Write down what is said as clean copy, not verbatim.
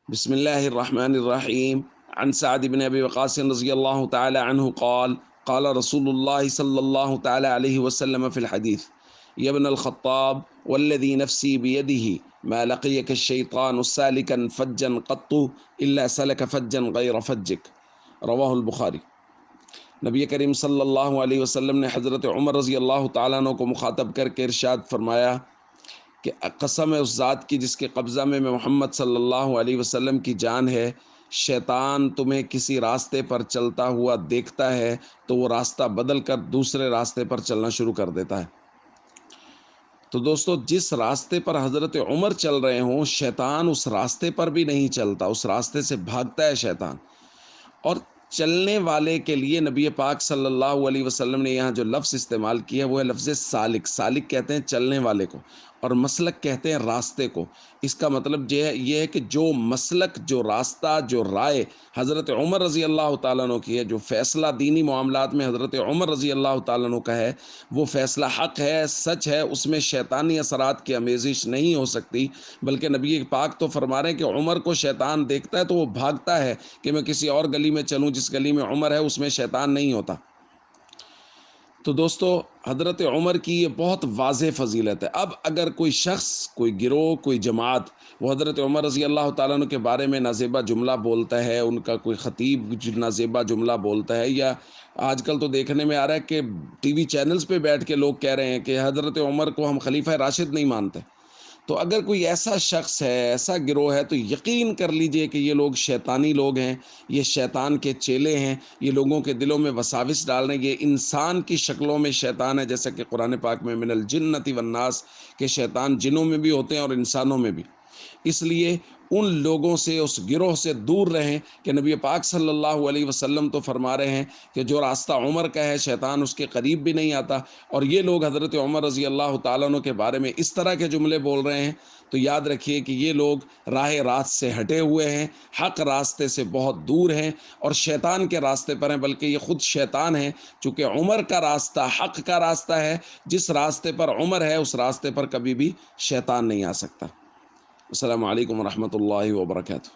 بسم الله الرحمن الرحيم. عن سعد بن أبي وقاص رضي الله تعالى عنه قال قال رسول الله صلى الله تعالى عليه وسلم في الحديث: يا ابن الخطاب والذي نفسي بيده ما لقيك الشيطان سالكا فجا قط إلا سلك فجا غير فجك. رواہ البخاری۔ نبی کریم صلی اللہ علیہ وسلم نے حضرت عمر رضی اللہ تعالیٰ عنہ کو مخاطب کر کے ارشاد فرمایا کہ قسم ہے اس ذات کی جس کے قبضہ میں محمد صلی اللہ علیہ وسلم کی جان ہے، شیطان تمہیں کسی راستے پر چلتا ہوا دیکھتا ہے تو وہ راستہ بدل کر دوسرے راستے پر چلنا شروع کر دیتا ہے۔ تو دوستو، جس راستے پر حضرت عمر چل رہے ہوں، شیطان اس راستے پر بھی نہیں چلتا، اس راستے سے بھاگتا ہے شیطان۔ اور چلنے والے کے لیے نبی پاک صلی اللہ علیہ وسلم نے یہاں جو لفظ استعمال کیا وہ ہے لفظ سالک۔ سالک کہتے ہیں چلنے والے کو، اور مسلک کہتے ہیں راستے کو۔ اس کا مطلب یہ ہے کہ جو مسلک، جو راستہ، جو رائے حضرت عمر رضی اللہ تعالیٰ عنہ کی ہے، جو فیصلہ دینی معاملات میں حضرت عمر رضی اللہ تعالیٰ عنہ کا ہے، وہ فیصلہ حق ہے، سچ ہے، اس میں شیطانی اثرات کی آمیزش نہیں ہو سکتی، بلکہ نبی پاک تو فرما رہے ہیں کہ عمر کو شیطان دیکھتا ہے تو وہ بھاگتا ہے کہ میں کسی اور گلی میں چلوں، جس گلی میں عمر ہے اس میں شیطان نہیں ہوتا۔ تو دوستو، حضرت عمر کی یہ بہت واضح فضیلت ہے۔ اب اگر کوئی شخص، کوئی گروہ، کوئی جماعت وہ حضرت عمر رضی اللہ تعالیٰ عنہ کے بارے میں نازیبا جملہ بولتا ہے، ان کا کوئی خطیب نازیبا جملہ بولتا ہے، یا آج کل تو دیکھنے میں آ رہا ہے کہ ٹی وی چینلز پہ بیٹھ کے لوگ کہہ رہے ہیں کہ حضرت عمر کو ہم خلیفہ راشد نہیں مانتے، تو اگر کوئی ایسا شخص ہے، ایسا گروہ ہے، تو یقین کر لیجئے کہ یہ لوگ شیطانی لوگ ہیں، یہ شیطان کے چیلے ہیں، یہ لوگوں کے دلوں میں وساوس ڈال رہے ہیں، یہ انسان کی شکلوں میں شیطان ہے، جیسا کہ قرآن پاک میں من الجنۃ والناس کہ شیطان جنوں میں بھی ہوتے ہیں اور انسانوں میں بھی۔ اس لیے ان لوگوں سے، اس گروہ سے دور رہیں کہ نبی پاک صلی اللہ علیہ وسلم تو فرما رہے ہیں کہ جو راستہ عمر کا ہے شیطان اس کے قریب بھی نہیں آتا، اور یہ لوگ حضرت عمر رضی اللہ تعالیٰ عنہ کے بارے میں اس طرح کے جملے بول رہے ہیں، تو یاد رکھیے کہ یہ لوگ راہ راست سے ہٹے ہوئے ہیں، حق راستے سے بہت دور ہیں اور شیطان کے راستے پر ہیں، بلکہ یہ خود شیطان ہیں، چونکہ عمر کا راستہ حق کا راستہ ہے، جس راستے پر عمر ہے اس راستے پر کبھی بھی شیطان نہیں آ سکتا۔ السلام علیکم ورحمۃ اللہ وبرکاتہ۔